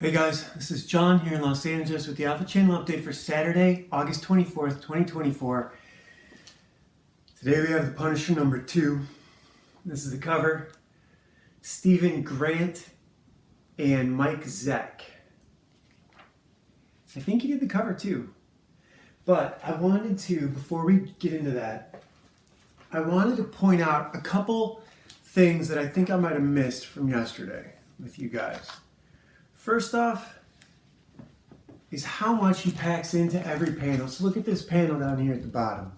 Hey guys, this is John here in Los Angeles with the Alpha Channel update for Saturday, August 24th, 2024. Today we have the Punisher number 2. This is the cover. Stephen Grant and Mike Zeck. I think he did the cover too. But I wanted to, before we get into that, I wanted to point out a couple things that I think I might have missed from yesterday with you guys. First off is how much he packs into every panel. So look at this panel down here at the bottom.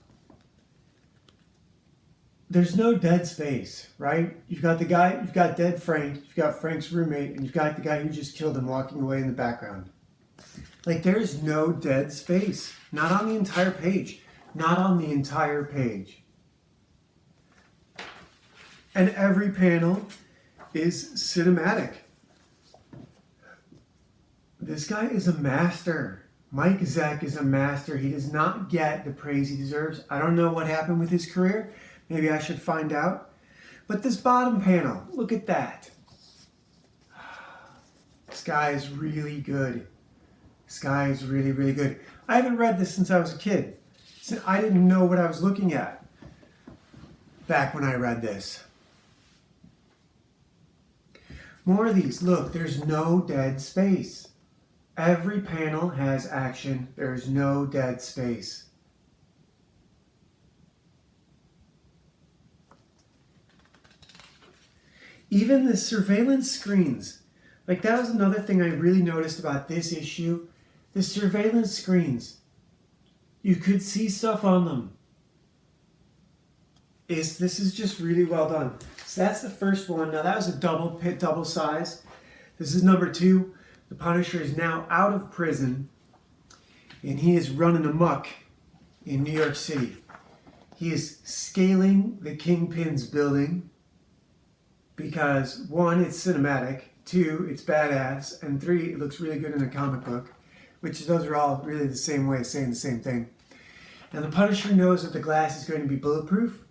There's no dead space, right? You've got the guy, you've got dead Frank, you've got Frank's roommate, and you've got the guy who just killed him walking away in the background. Like, there's no dead space. Not on the entire page. Not on the entire page. And every panel is cinematic. This guy is a master. Mike Zeck is a master. He does not get the praise he deserves. I don't know what happened with his career. Maybe I should find out. But this bottom panel, look at that. This guy is really good. This guy is really, really good. I haven't read this since I was a kid. I didn't know what I was looking at back when I read this. More of these. Look, there's no dead space. Every panel has action. There's no dead space. Even the surveillance screens. Like, that was another thing I really noticed about this issue. The surveillance screens. You could see stuff on them. This is just really well done. So that's the first one. Now that was a double size. This is number 2. The Punisher is now out of prison, and he is running amok in New York City. He is scaling the Kingpin's building because 1, it's cinematic, 2, it's badass, and 3, it looks really good in a comic book, which those are all really the same way of saying the same thing. And the Punisher knows that the glass is going to be bulletproof,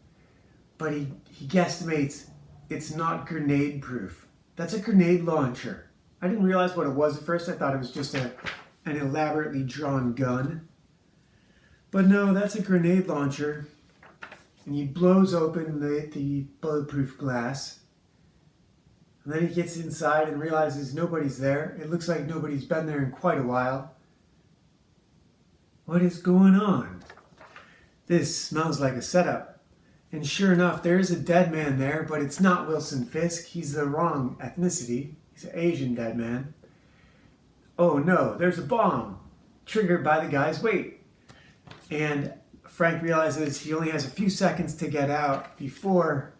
but he guesstimates it's not grenade proof. That's a grenade launcher. I didn't realize what it was at first. I thought it was just an elaborately drawn gun. But no, that's a grenade launcher. And he blows open the bulletproof glass. And then he gets inside and realizes nobody's there. It looks like nobody's been there in quite a while. What is going on? This smells like a setup. And sure enough, there is a dead man there, but it's not Wilson Fisk. He's the wrong ethnicity. He's an Asian dead man. Oh no, there's a bomb triggered by the guy's weight. And Frank realizes he only has a few seconds to get out before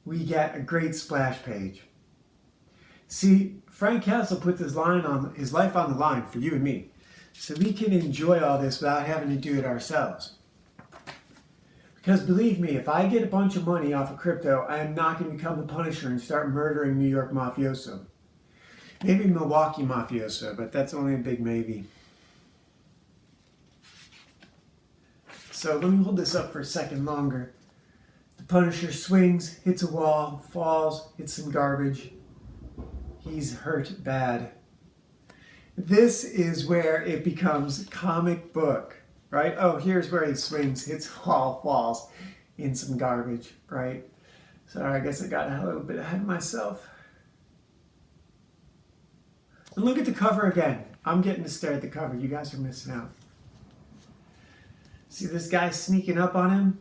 we get a great splash page. See, Frank Castle put his life on the line for you and me, so we can enjoy all this without having to do it ourselves. Because believe me, if I get a bunch of money off of crypto, I am not going to become the Punisher and start murdering New York mafioso. Maybe Milwaukee mafioso, but that's only a big maybe. So let me hold this up for a second longer. The Punisher swings, hits a wall, falls, hits some garbage. He's hurt bad. This is where it becomes comic book. Right? Oh, here's where he swings, hits wall, falls in some garbage, right? Sorry, I guess I got a little bit ahead of myself. And look at the cover again. I'm getting to stare at the cover. You guys are missing out. See this guy sneaking up on him?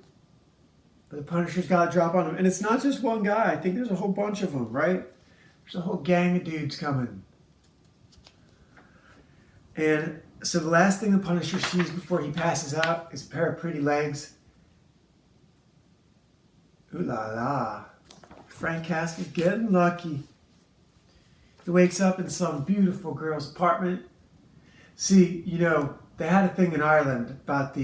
But the Punisher's got to drop on him. And it's not just one guy. I think there's a whole bunch of them, right? There's a whole gang of dudes coming. And so the last thing the Punisher sees before he passes out is a pair of pretty legs. Ooh la la. Frank Castle's getting lucky. He wakes up in some beautiful girl's apartment. See, you know, they had a thing in Ireland about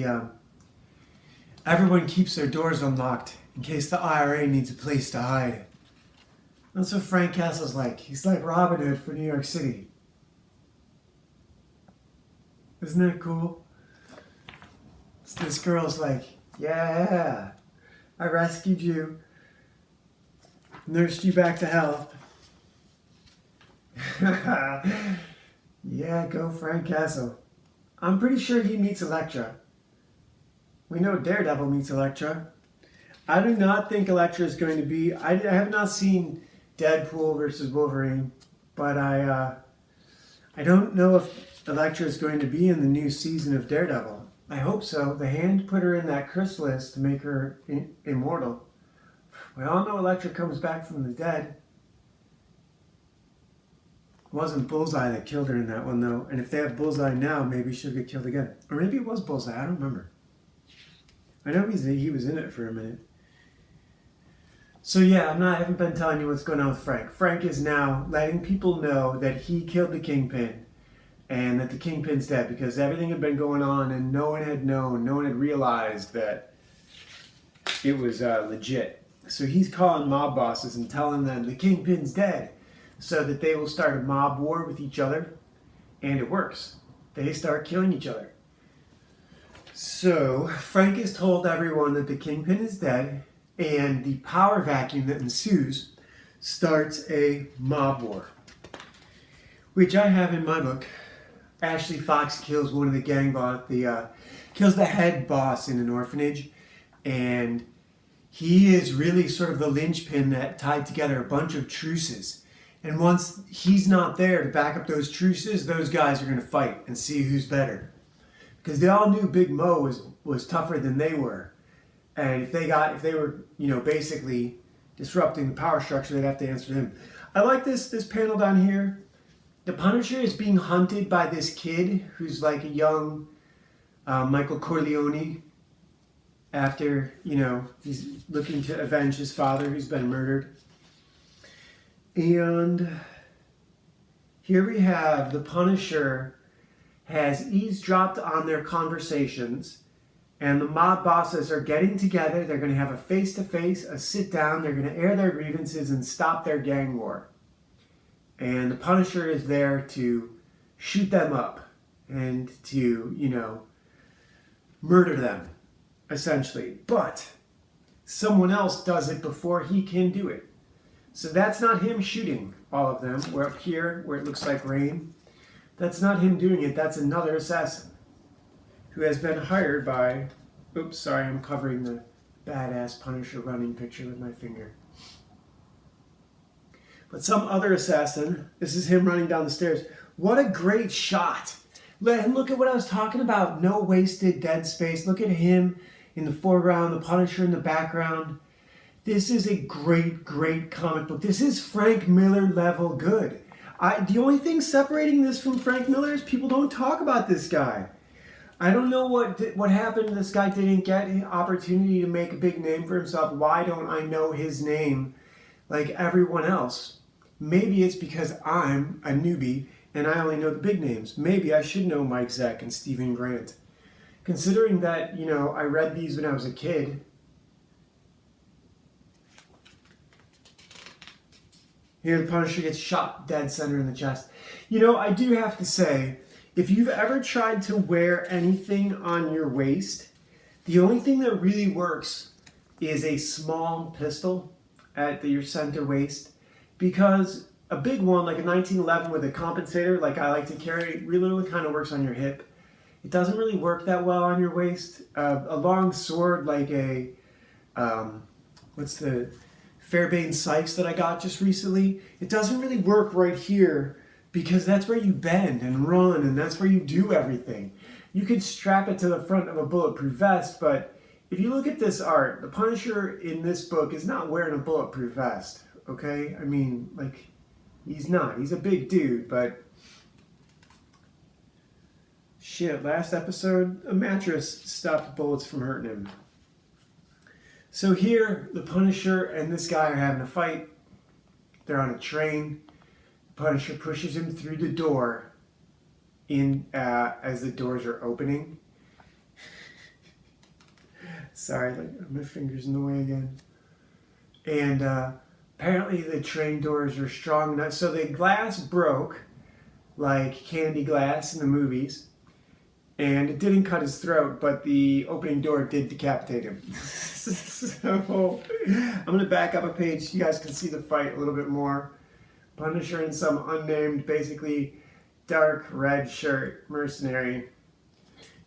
everyone keeps their doors unlocked in case the IRA needs a place to hide. That's what Frank Castle's like. He's like Robin Hood for New York City. Isn't that cool? So this girl's like, yeah, I rescued you, nursed you back to health. Yeah, go Frank Castle. I'm pretty sure he meets Elektra. We know Daredevil meets Elektra. I do not think Elektra is going to be. I have not seen Deadpool versus Wolverine, but I don't know if Elektra is going to be in the new season of Daredevil. I hope so. The Hand put her in that chrysalis to make her immortal. We all know Elektra comes back from the dead. It wasn't Bullseye that killed her in that one, though. And if they have Bullseye now, maybe she'll get killed again. Or maybe it was Bullseye. I don't remember. I know he was in it for a minute. So yeah, I haven't been telling you what's going on with Frank. Frank is now letting people know that he killed the Kingpin and that the Kingpin's dead because everything had been going on and no one had known, no one had realized that it was legit. So he's calling mob bosses and telling them the Kingpin's dead so that they will start a mob war with each other, and it works. They start killing each other. So Frank has told everyone that the Kingpin is dead, and the power vacuum that ensues starts a mob war, which I have in my book. Ashley Fox kills one of the gang boss, kills the head boss in an orphanage, and he is really sort of the linchpin that tied together a bunch of truces. And once he's not there to back up those truces, those guys are going to fight and see who's better. Because they all knew Big Mo was tougher than they were. And if they were, basically disrupting the power structure, they'd have to answer to him. I like this panel down here. The Punisher is being hunted by this kid who's like a young Michael Corleone after, he's looking to avenge his father who's been murdered. And here we have the Punisher has eavesdropped on their conversations, and the mob bosses are getting together. They're going to have a face-to-face, a sit-down. They're going to air their grievances and stop their gang war. And the Punisher is there to shoot them up and to, murder them, essentially. But someone else does it before he can do it. So that's not him shooting all of them. We're up here where it looks like rain. That's not him doing it. That's another assassin who has been hired by... Oops, sorry, I'm covering the badass Punisher running picture with my finger. But some other assassin, this is him running down the stairs. What a great shot. Look at what I was talking about. No wasted dead space. Look at him in the foreground, the Punisher in the background. This is a great, great comic book. This is Frank Miller level good. The only thing separating this from Frank Miller is people don't talk about this guy. I don't know what happened. This guy didn't get an opportunity to make a big name for himself. Why don't I know his name like everyone else? Maybe it's because I'm a newbie and I only know the big names. Maybe I should know Mike Zeck and Stephen Grant. Considering that, I read these when I was a kid. Here, the Punisher gets shot dead center in the chest. I do have to say, if you've ever tried to wear anything on your waist, the only thing that really works is a small pistol at your center waist. Because a big one, like a 1911 with a compensator, like I like to carry, really kind of works on your hip. It doesn't really work that well on your waist. A long sword like a, what's the... Fairbairn Sykes that I got just recently, it doesn't really work right here because that's where you bend and run and that's where you do everything. You could strap it to the front of a bulletproof vest, but if you look at this art, the Punisher in this book is not wearing a bulletproof vest, okay? I mean, he's not. He's a big dude, but shit, last episode, a mattress stopped bullets from hurting him. So here, the Punisher and this guy are having a fight. They're on a train. The Punisher pushes him through the door as the doors are opening. Sorry, my finger's in the way again. And apparently the train doors are strong enough. So the glass broke like candy glass in the movies. And it didn't cut his throat, but the opening door did decapitate him. So I'm going to back up a page so you guys can see the fight a little bit more. Punisher in some unnamed, basically dark red shirt mercenary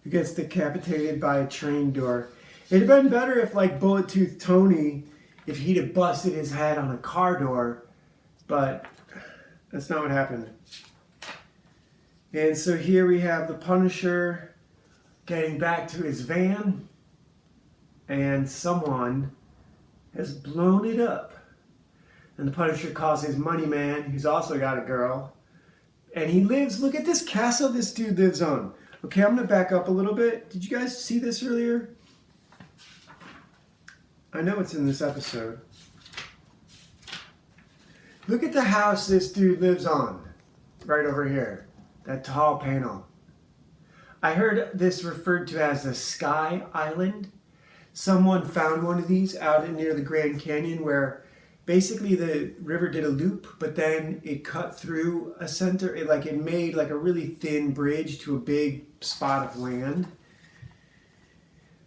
who gets decapitated by a train door. It'd have been better if, like, Bullet Tooth Tony, if he'd have busted his head on a car door, but that's not what happened. And so here we have the Punisher getting back to his van, and someone has blown it up. And the Punisher calls his money man, who's also got a girl. And he lives, look at this castle this dude lives on. Okay, I'm going to back up a little bit. Did you guys see this earlier? I know it's in this episode. Look at the house this dude lives on. Right over here. That tall panel. I heard this referred to as the Sky Island. Someone found one of these out near the Grand Canyon where basically the river did a loop, but then it cut through a center. It made like a really thin bridge to a big spot of land.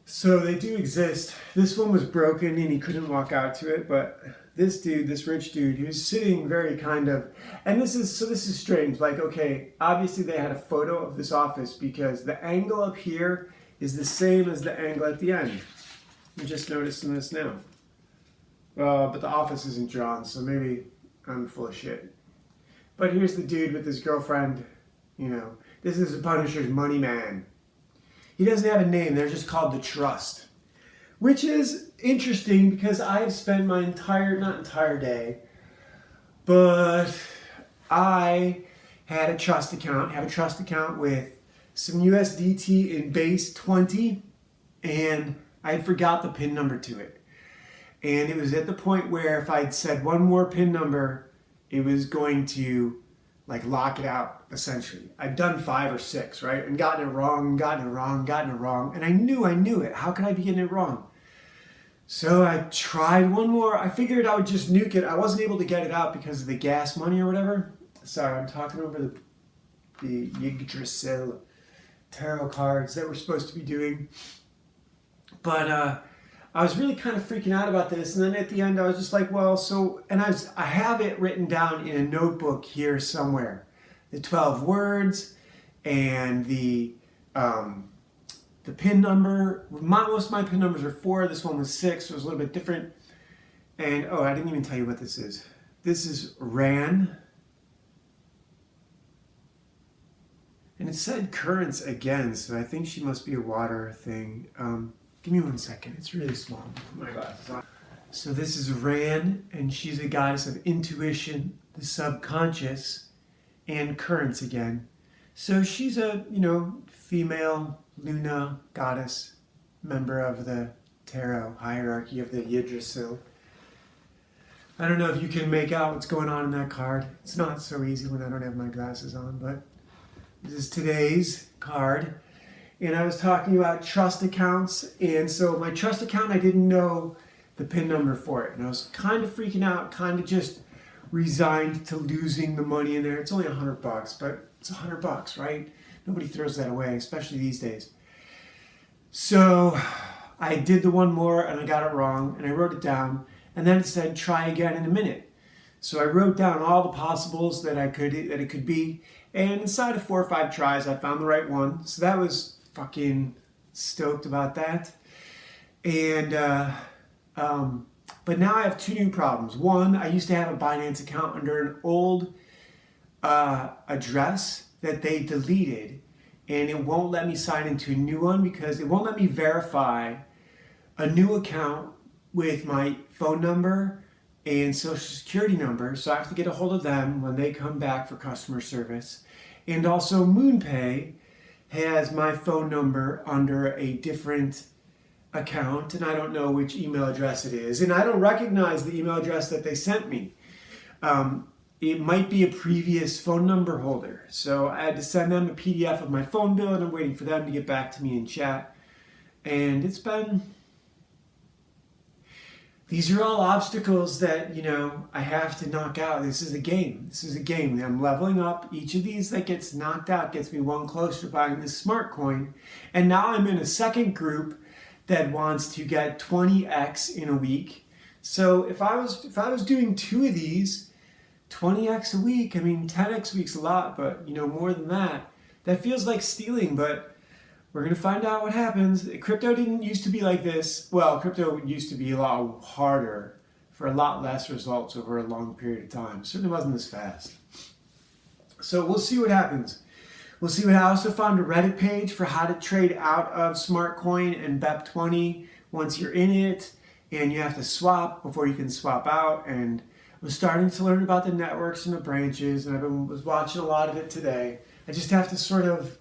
So they do exist. This one was broken and he couldn't walk out to it, but this dude, this rich dude, he was sitting very kind of, and this is strange. Like, okay, obviously they had a photo of this office because the angle up here is the same as the angle at the end. I'm just noticing this now. But the office isn't drawn, so maybe I'm full of shit. But here's the dude with his girlfriend. You know, this is the Punisher's money man. He doesn't have a name. They're just called the Trust. Which is interesting because I've spent my not entire day, but I have a trust account with some USDT in base 20, and I forgot the PIN number to it. And it was at the point where if I'd said one more PIN number, it was going to like lock it out, essentially. I've done 5 or 6, right? And gotten it wrong. And I knew it. How could I be getting it wrong? So I tried one more. I figured I would just nuke it. I wasn't able to get it out because of the gas money or whatever. Sorry, I'm talking over the Yggdrasil tarot cards that we're supposed to be doing. But I was really kind of freaking out about this, and then at the end I was just like, well, so, and I have it written down in a notebook here somewhere, the 12 words and the PIN number. Most of my PIN numbers are 4. This one was 6, so it was a little bit different. And oh, I didn't even tell you what this is. This is Ran, and it said currents again, so I think she must be a water thing. Give me 1 second. It's really small. Put my glasses on. So this is Ran, and she's a goddess of intuition, the subconscious, and currents again. So she's a, female Luna goddess, member of the tarot hierarchy of the Yggdrasil. I don't know if you can make out what's going on in that card. It's not so easy when I don't have my glasses on, but this is today's card. And I was talking about trust accounts, and so my trust account, I didn't know the PIN number for it, and I was kind of freaking out, kind of just resigned to losing the money in there. It's only $100, but it's $100, right? Nobody throws that away, especially these days. So I did the one more, and I got it wrong, and I wrote it down, and then it said try again in a minute. So I wrote down all the possibles that it could be, and inside of 4 or 5 tries, I found the right one. So that was fucking stoked about that. And but now I have 2 new problems. One, I used to have a Binance account under an old address that they deleted, and it won't let me sign into a new one because it won't let me verify a new account with my phone number and social security number. So I have to get a hold of them when they come back for customer service. And also MoonPay has my phone number under a different account, and I don't know which email address it is, and I don't recognize the email address that they sent me. It might be a previous phone number holder, so I had to send them a PDF of my phone bill, and I'm waiting for them to get back to me in chat. And these are all obstacles that, I have to knock out. This is a game. I'm leveling up. Each of these that gets knocked out gets me one closer to buying this smart coin. And now I'm in a second group that wants to get 20x in a week. So if I was doing 2 of these, 20x a week. I mean, 10x a week's a lot, but more than that. That feels like stealing, but we're going to find out what happens. Crypto didn't used to be like this. Well, crypto used to be a lot harder for a lot less results over a long period of time. Certainly wasn't this fast. So we'll see what happens. We'll see what I also found a Reddit page for how to trade out of Smartcoin and BEP20 once you're in it, and you have to swap before you can swap out. And I was starting to learn about the networks and the branches, and was watching a lot of it today. I just have to sort of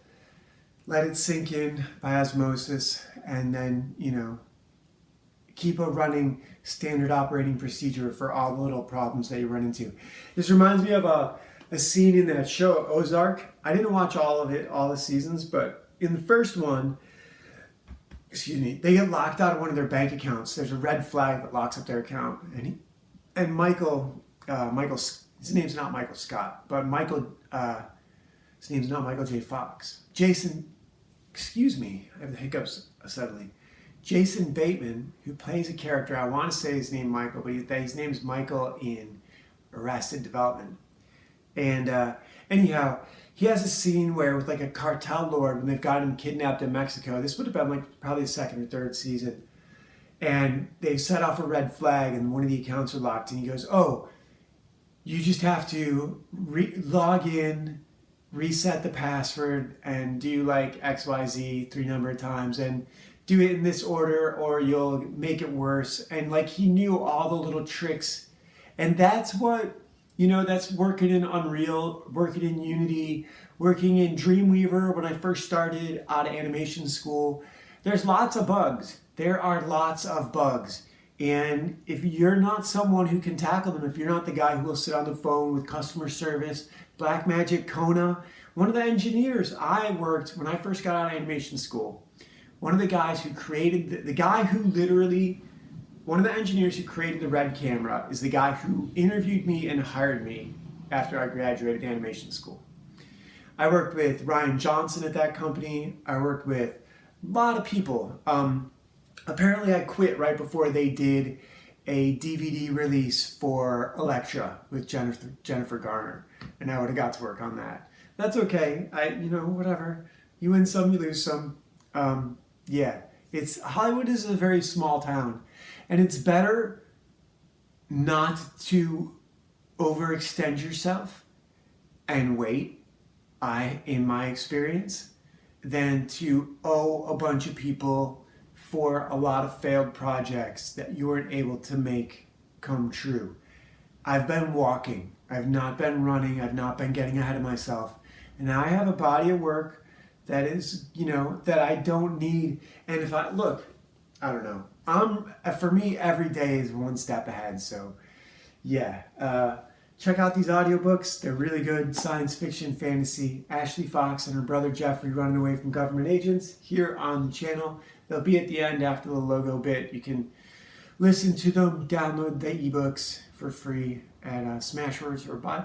let it sink in by osmosis, and then, keep a running standard operating procedure for all the little problems that you run into. This reminds me of a scene in that show, Ozark. I didn't watch all of it, all the seasons, but in the first one, they get locked out of one of their bank accounts. There's a red flag that locks up their account. And Michael, his name's not Michael Scott, but his name's not Michael J. Fox. I have the hiccups suddenly. Jason Bateman, who plays a character, I want to say his name Michael, but his name's Michael in Arrested Development. And anyhow, he has a scene where with like a cartel lord, when they've got him kidnapped in Mexico, this would have been like probably the second or third season, and they've set off a red flag and one of the accounts are locked, and he goes, oh, you just have to log in, reset the password, and do like XYZ 3 number of times, and do it in this order or you'll make it worse. And like he knew all the little tricks, and that's what, that's working in Unreal, working in Unity, working in Dreamweaver. When I first started out of animation school, there's lots of bugs. There are lots of bugs. And if you're not someone who can tackle them, if you're not the guy who will sit on the phone with customer service, Blackmagic, Kona, one of the engineers I worked when I first got out of animation school, one of the guys who created, one of the engineers who created the Red camera is the guy who interviewed me and hired me after I graduated animation school. I worked with Ryan Johnson at that company. I worked with a lot of people. Apparently I quit right before they did a DVD release for Elektra with Jennifer Garner, and I would have got to work on that. That's okay. Whatever. You win some, you lose some. Hollywood is a very small town, and it's better not to overextend yourself and wait, in my experience, than to owe a bunch of people for a lot of failed projects that you weren't able to make come true. I've been walking. I've not been running. I've not been getting ahead of myself. And now I have a body of work that is, that I don't need. And if I don't know. For me, every day is one step ahead. So yeah, check out these audiobooks. They're really good. Science fiction, fantasy. Ashley Fox and her brother Jeffrey running away from government agents here on the channel. They'll be at the end after the logo bit. You can listen to them, download the ebooks for free at Smashwords, or buy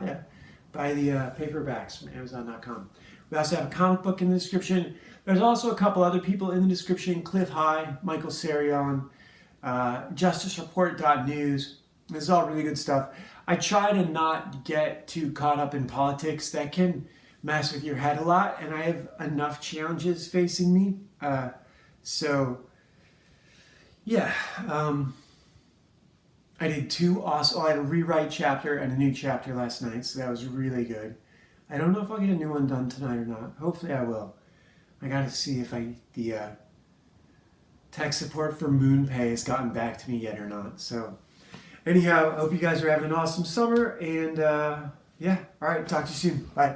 the paperbacks from Amazon.com. We also have a comic book in the description. There's also a couple other people in the description: Cliff High, Michael Sarion, JusticeReport.news. This is all really good stuff. I try to not get too caught up in politics. That can mess with your head a lot, and I have enough challenges facing me. I did 2 awesome. I had a rewrite chapter and a new chapter last night, so that was really good. I don't know if I'll get a new one done tonight or not. Hopefully I will. I gotta see if the tech support for MoonPay has gotten back to me yet or not. So anyhow, I hope you guys are having an awesome summer, and all right, talk to you soon. Bye.